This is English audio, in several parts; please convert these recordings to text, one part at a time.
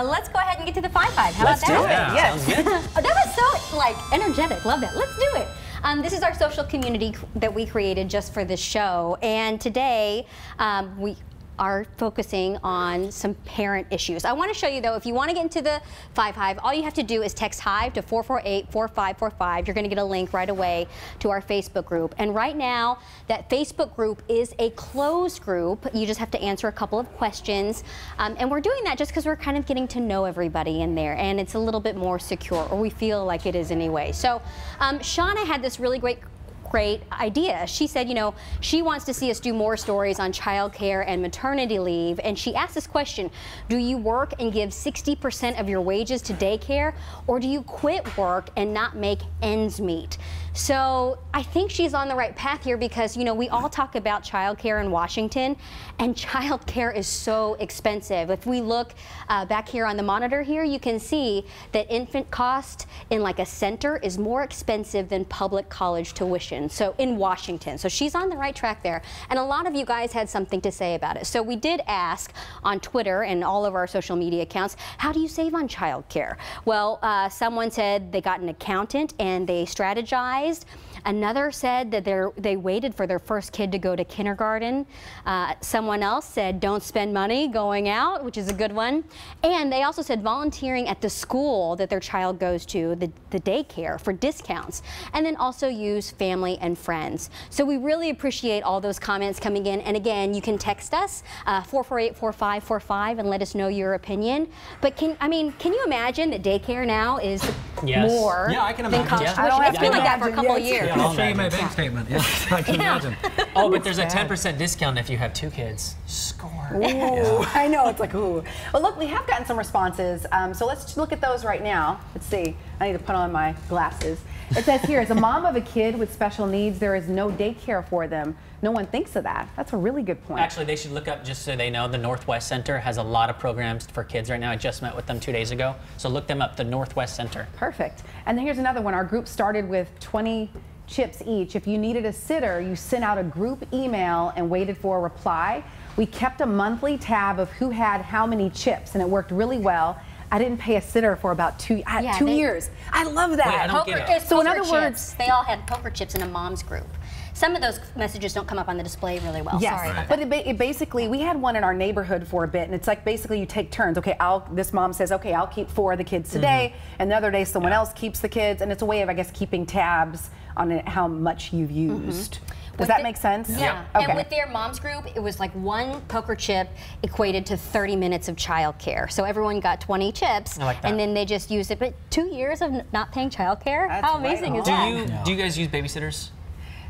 Let's go ahead and get to the Hive. How Let's about that? do it. Yes. Sounds good. Oh, that was so energetic. Love that. Let's do it. This is our social community that we created just for this show, and today we are focusing on some parent issues. I want to show you though, if you want to get into the Hive, all you have to do is text Hive to 448-4545. You're going to get a link right away to our Facebook group. And right now, that Facebook group is a closed group. You just have to answer a couple of questions. And we're doing that just because we're kind of getting to know everybody in there, and it's a little bit more secure, or we feel like it is anyway. So Shauna had this really great idea. She said, you know, she wants to see us do more stories on childcare and maternity leave, and she asked this question: do you work and give 60% of your wages to daycare, or do you quit work and not make ends meet? So I think she's on the right path here, because, you know, we all talk about childcare in Washington, and childcare is so expensive. If we look back here on the monitor here, you can see that infant cost in like a center is more expensive than public college tuition. So in Washington. So she's on the right track there. And a lot of you guys had something to say about it. So we did ask on Twitter and all of our social media accounts, how do you save on childcare? Well, someone said they got an accountant and they strategized. Another said that they waited for their first kid to go to kindergarten. Someone else said don't spend money going out, which is a good one. And they also said volunteering at the school that their child goes to, the daycare, for discounts. And then also use family and friends. So we really appreciate all those comments coming in. And again, you can text us 448-4545 and let us know your opinion. But can you imagine that daycare now is more than college tuition? It's been like that for a couple of years. I'll show you my bank statement. Yeah, I can imagine. Oh, but there's a 10% discount if you have 2 kids. Score. Ooh, I know, it's like, ooh. Well, look, we have gotten some responses, so let's look at those right now. Let's see. I need to put on my glasses. It says here, as a mom of a kid with special needs, there is no daycare for them. No one thinks of that. That's a really good point. Actually, they should look up, just so they know, the Northwest Center has a lot of programs for kids right now. I just met with them 2 days ago. So look them up, the Northwest Center. Perfect. And then here's another one. Our group started with 20 chips each. If you needed a sitter, you sent out a group email and waited for a reply. We kept a monthly tab of who had how many chips, and it worked really well. I didn't pay a sitter for about 2 years. I love that. Wait, I don't get it. So in other words, they all had poker chips in a mom's group. Some of those messages don't come up on the display really well. Yes. Sorry about that. But it basically, we had one in our neighborhood for a bit, and it's like basically you take turns. Okay, this mom says, okay, I'll keep 4 of the kids today, and the other day someone else keeps the kids, and it's a way of, I guess, keeping tabs on how much you've used. Does that make sense? Yeah. Okay. And with their mom's group, it was like 1 poker chip equated to 30 minutes of childcare. So everyone got 20 chips, and then they just used it. But 2 years of not paying childcare? How amazing is that? Do you guys use babysitters?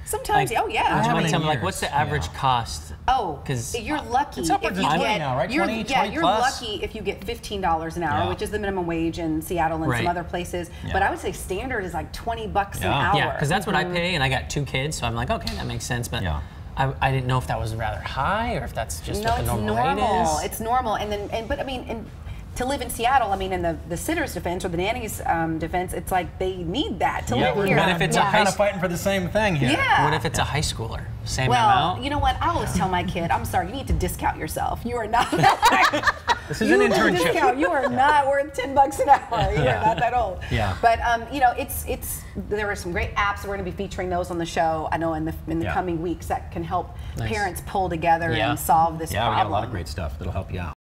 Sometimes, oh yeah. Would you mind telling me, like, what's the average cost? Oh, because you're lucky it's upwards if you of get, now, right? you're, 20 yeah, you're plus? lucky if you get $15 an hour, which is the minimum wage in Seattle and some other places. But I would say standard is like $20 an hour. Yeah, because that's what I pay, and I got 2 kids, so I'm like, okay, that makes sense. But I didn't know if that was rather high or if that's just what the normal rate is. It's normal, but I mean. To live in Seattle, I mean, in the sitter's defense or the nanny's defense, it's like they need that to live here. What if it's we're kind of fighting for the same thing here. Yeah. What if it's a high schooler? Same amount? Well, you know what? I always tell my kid, I'm sorry, you need to discount yourself. You are not. This is an internship. Discount. You are not worth $10 an hour. You are not that old. Yeah. But you know, there are some great apps. We're going to be featuring those on the show. I know in the coming weeks that can help parents pull together and solve this problem. Yeah, we got a lot of great stuff that'll help you out.